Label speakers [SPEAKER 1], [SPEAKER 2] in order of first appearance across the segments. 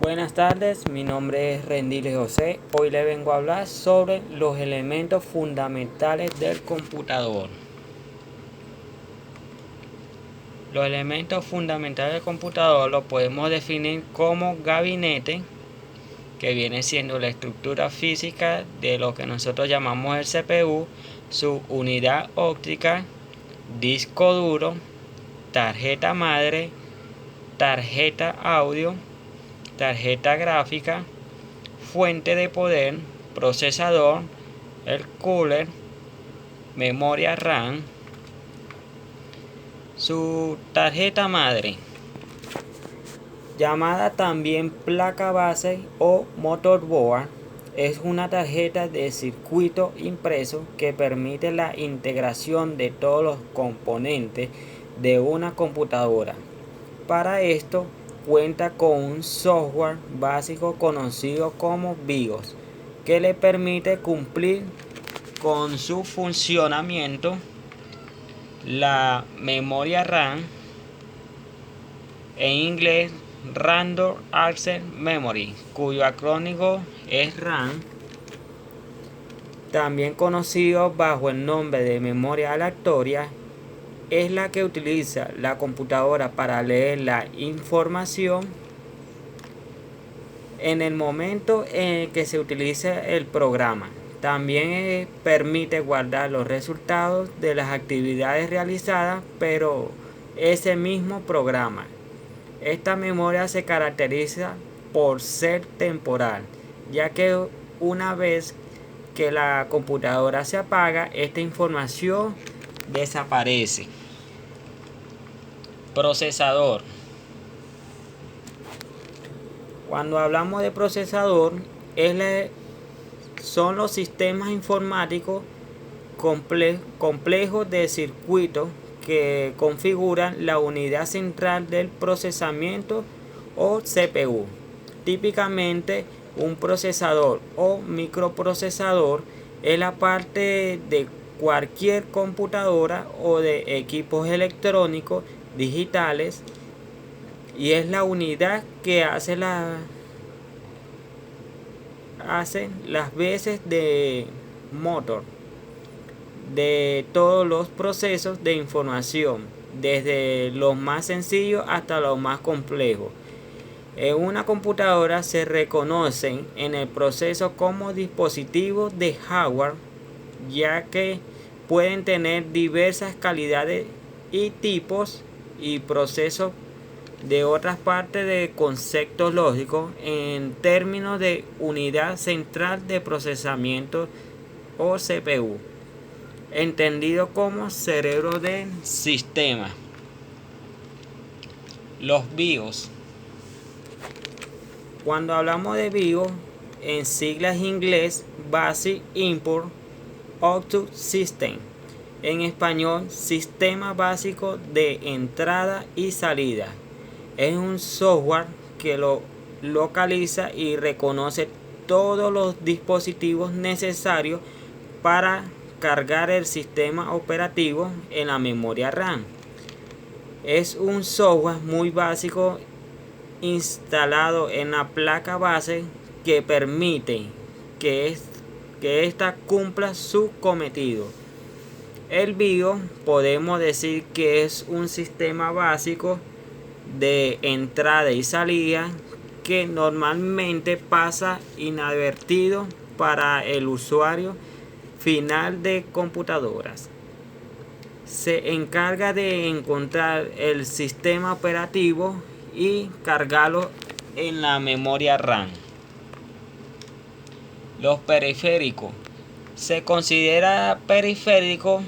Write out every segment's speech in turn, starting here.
[SPEAKER 1] Buenas tardes, mi nombre es Rendile José. Hoy le vengo a hablar sobre los elementos fundamentales del computador. Los elementos fundamentales del computador los podemos definir como gabinete, que viene siendo la estructura física de lo que nosotros llamamos el CPU, su unidad óptica, disco duro, tarjeta madre, tarjeta audio, tarjeta gráfica, fuente de poder, procesador, el cooler, memoria RAM, su tarjeta madre, llamada también placa base o motherboard, es una tarjeta de circuito impreso que permite la integración de todos los componentes de una computadora. Para esto cuenta con un software básico conocido como BIOS, que le permite cumplir con su funcionamiento. La memoria RAM, en inglés Random Access Memory, cuyo acrónimo es RAM, también conocido bajo el nombre de memoria aleatoria, es la que utiliza la computadora para leer la información en el momento en el que se utiliza el programa. También permite guardar los resultados de las actividades realizadas, pero ese mismo programa. Esta memoria se caracteriza por ser temporal, ya que una vez que la computadora se apaga, esta información desaparece. Procesador. Cuando hablamos de procesador, son los sistemas informáticos complejos de circuitos que configuran la unidad central del procesamiento o CPU. Típicamente, un procesador o microprocesador es la parte de cualquier computadora o de equipos electrónicos digitales y es la unidad que hace las veces de motor de todos los procesos de información, desde los más sencillos hasta los más complejos. En una computadora se reconocen en el proceso como dispositivos de hardware, ya que pueden tener diversas calidades y tipos y procesos de otras partes de conceptos lógicos en términos de unidad central de procesamiento o CPU, entendido como cerebro del sistema. Los BIOS. Cuando hablamos de BIOS, en siglas inglés Basic Input Output System, en español Sistema Básico de Entrada y Salida, es un software que lo localiza y reconoce todos los dispositivos necesarios para cargar el sistema operativo en la memoria RAM. Es un software muy básico instalado en la placa base que permite que ésta cumpla su cometido. El BIOS podemos decir que es un sistema básico de entrada y salida que normalmente pasa inadvertido para el usuario final de computadoras. Se encarga de encontrar el sistema operativo y cargarlo en la memoria RAM. Los periféricos. Se considera periférico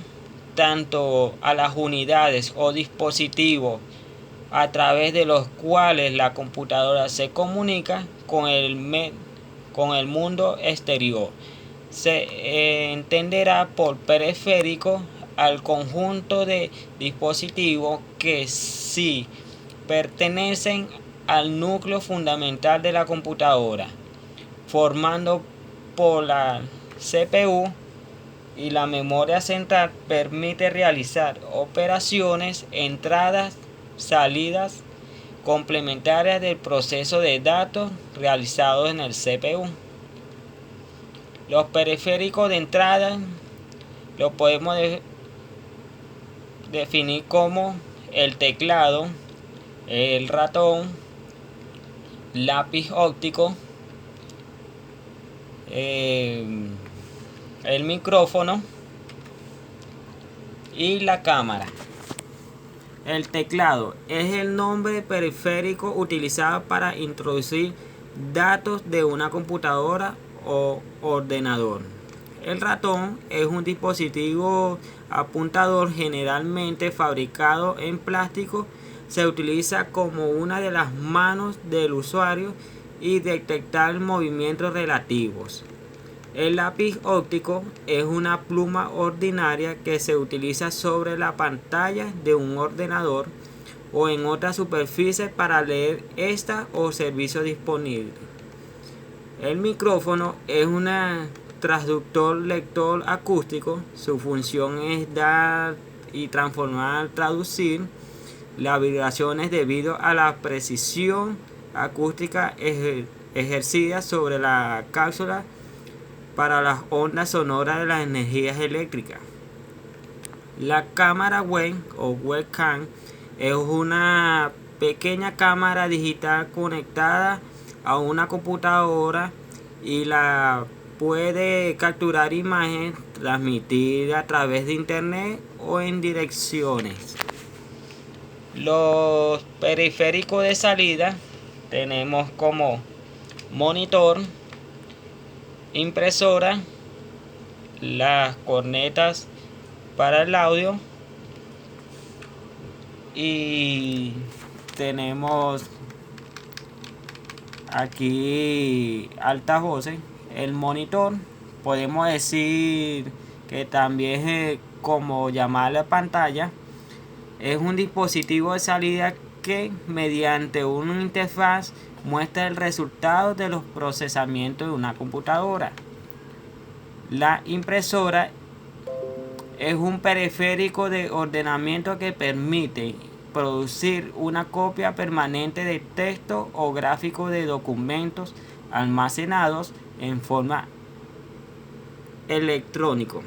[SPEAKER 1] tanto a las unidades o dispositivos a través de los cuales la computadora se comunica con el mundo exterior. Se entenderá por periférico al conjunto de dispositivos que sí pertenecen al núcleo fundamental de la computadora, formando por la CPU y la memoria central. Permite realizar operaciones, entradas, salidas, complementarias del proceso de datos realizado en el CPU. Los periféricos de entrada los podemos definir como el teclado, el ratón, lápiz óptico, el micrófono y la cámara. El teclado es el nombre periférico utilizado para introducir datos de una computadora o ordenador. El ratón es un dispositivo apuntador generalmente fabricado en plástico. Se utiliza como una de las manos del usuario y detectar movimientos relativos. El lápiz óptico es una pluma ordinaria que se utiliza sobre la pantalla de un ordenador o en otra superficie para leer esta o servicio disponible. El micrófono es un transductor lector acústico. Su función es dar y transformar, traducir las vibraciones debido a la precisión acústica ejercida sobre la cápsula para las ondas sonoras de las energías eléctricas. La cámara web o webcam es una pequeña cámara digital conectada a una computadora y la puede capturar imágenes, transmitir a través de internet o en direcciones. Los periféricos de salida tenemos como monitor, impresora, las cornetas para el audio y tenemos aquí altavoces. El monitor podemos decir que también es como llamarle pantalla. Es un dispositivo de salida que mediante una interfaz muestra el resultado de los procesamientos de una computadora. La impresora es un periférico de ordenamiento que permite producir una copia permanente de texto o gráfico de documentos almacenados en forma electrónica.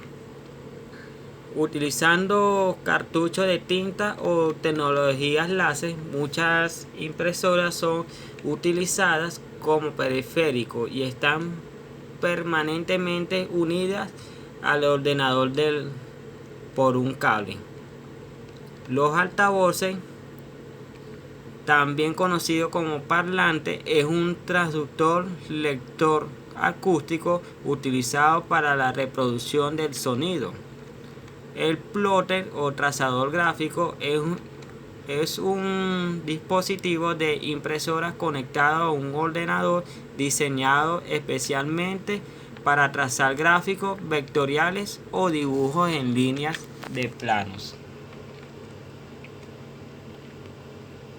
[SPEAKER 1] Utilizando cartuchos de tinta o tecnologías láser, muchas impresoras son utilizadas como periférico y están permanentemente unidas al ordenador por un cable. Los altavoces, también conocido como parlante, es un transductor lector acústico utilizado para la reproducción del sonido. El plotter o trazador gráfico es un dispositivo de impresora conectado a un ordenador diseñado especialmente para trazar gráficos vectoriales o dibujos en líneas de planos.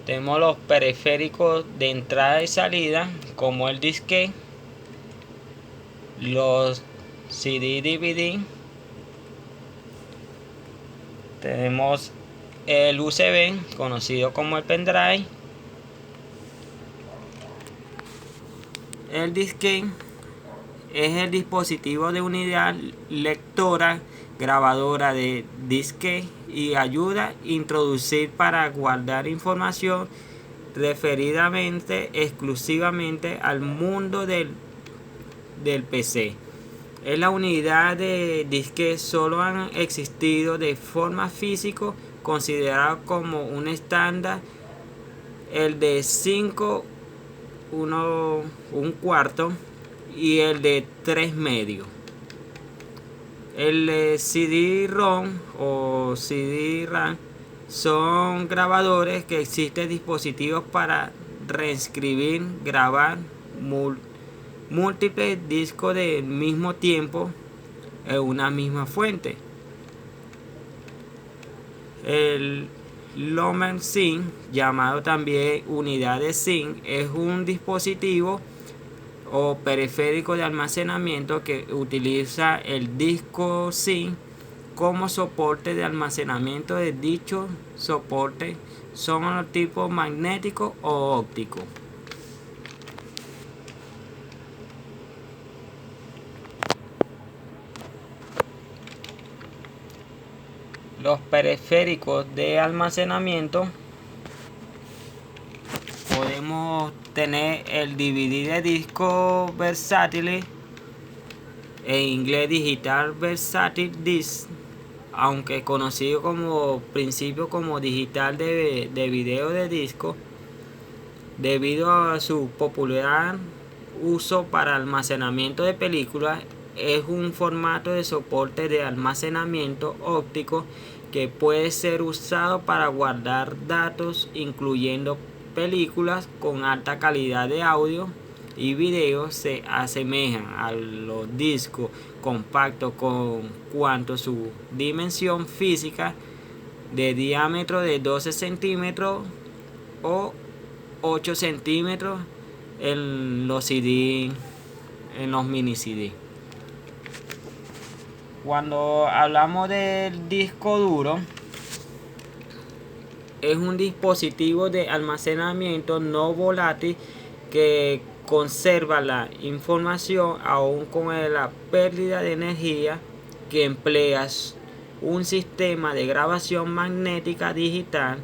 [SPEAKER 1] Tenemos los periféricos de entrada y salida como el disquete, los CD/DVD. Tenemos el USB, conocido como el pendrive. El disquete es el dispositivo de unidad lectora grabadora de disquete y ayuda a introducir para guardar información referidamente exclusivamente al mundo del PC. En la unidad de disquete solo han existido de forma física, considerado como un estándar, el de 5 1/4 y el de 3 medios. El CD-ROM o CD-RAM son grabadores que existen dispositivos para reescribir, grabar múltiples discos del mismo tiempo en una misma fuente. El Lomer SIM, llamado también unidad de SIM, es un dispositivo o periférico de almacenamiento que utiliza el disco SIM como soporte de almacenamiento. De dicho soporte son los tipos magnético o óptico. Los periféricos de almacenamiento, podemos tener el DVD de disco versátil, en inglés Digital Versatile Disc, aunque conocido como principio como digital de video de disco, debido a su popular uso para almacenamiento de películas. Es un formato de soporte de almacenamiento óptico que puede ser usado para guardar datos, incluyendo películas con alta calidad de audio y video. Se asemejan a los discos compactos con cuanto su dimensión física de diámetro de 12 centímetros o 8 centímetros en los CD, en los mini CD. Cuando hablamos del disco duro, es un dispositivo de almacenamiento no volátil que conserva la información aún con la pérdida de energía, que emplea un sistema de grabación magnética digital,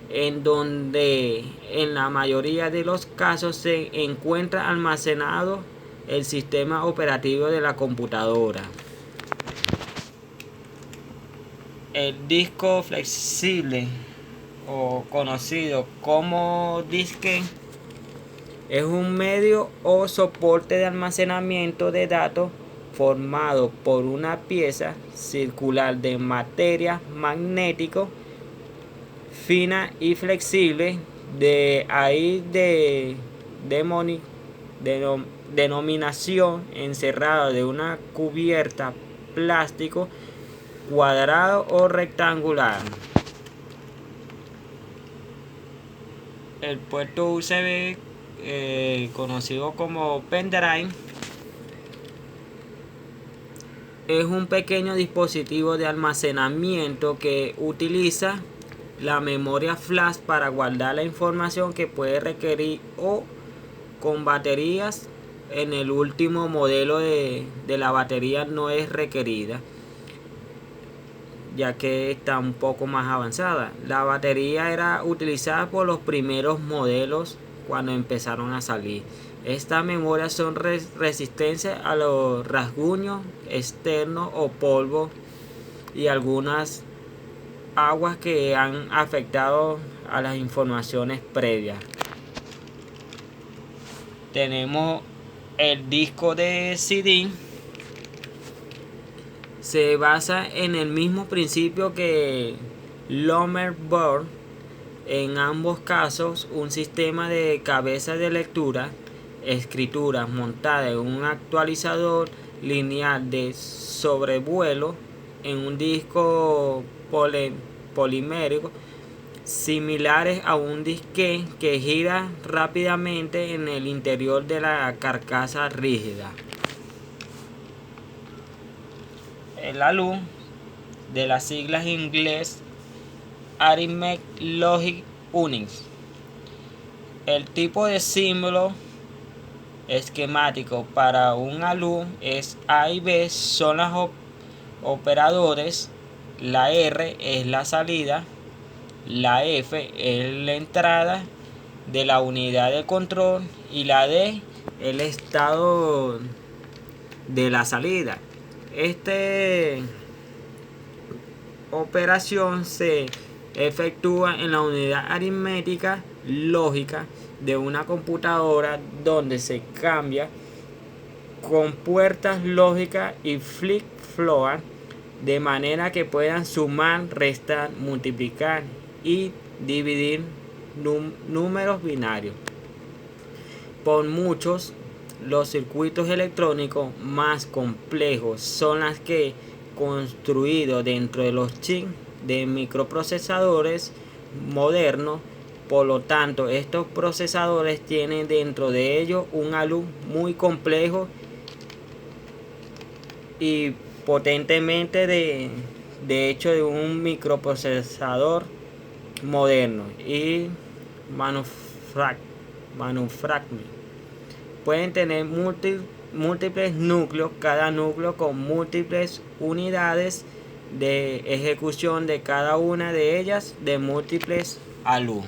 [SPEAKER 1] en donde en la mayoría de los casos se encuentra almacenado el sistema operativo de la computadora. El disco flexible, o conocido como disque, es un medio o soporte de almacenamiento de datos formado por una pieza circular de materia magnético fina y flexible. De ahí denominación encerrada de una cubierta plástico cuadrado o rectangular. El puerto USB, conocido como pendrive, es un pequeño dispositivo de almacenamiento que utiliza la memoria flash para guardar la información que puede requerir, o con baterías. En el último modelo de la batería no es requerida, ya que está un poco más avanzada. La batería era utilizada por los primeros modelos cuando empezaron a salir. Estas memorias son resistentes a los rasguños externos o polvo y algunas aguas que han afectado a las informaciones previas. Tenemos el disco de CD. Se basa en el mismo principio que Lomer Board. En ambos casos, un sistema de cabeza de lectura, escritura montada en un actualizador lineal de sobrevuelo en un disco polimérico, similares a un disque que gira rápidamente en el interior de la carcasa rígida. El ALU, de las siglas inglés Arithmetic Logic Units. El tipo de símbolo esquemático para un ALU es A y B son los operadores, la R es la salida, la F es la entrada de la unidad de control y la D el estado de la salida. Esta operación se efectúa en la unidad aritmética lógica de una computadora, donde se cambia con puertas lógicas y flip-flop, de manera que puedan sumar, restar, multiplicar y dividir números binarios. Por muchos, los circuitos electrónicos más complejos son los que construidos dentro de los chips de microprocesadores modernos. Por lo tanto, estos procesadores tienen dentro de ellos un ALU muy complejo y potentemente. De hecho, de un microprocesador modernos y manufacturing. Pueden tener múltiples núcleos, cada núcleo con múltiples unidades de ejecución de cada una de ellas de múltiples alumnos.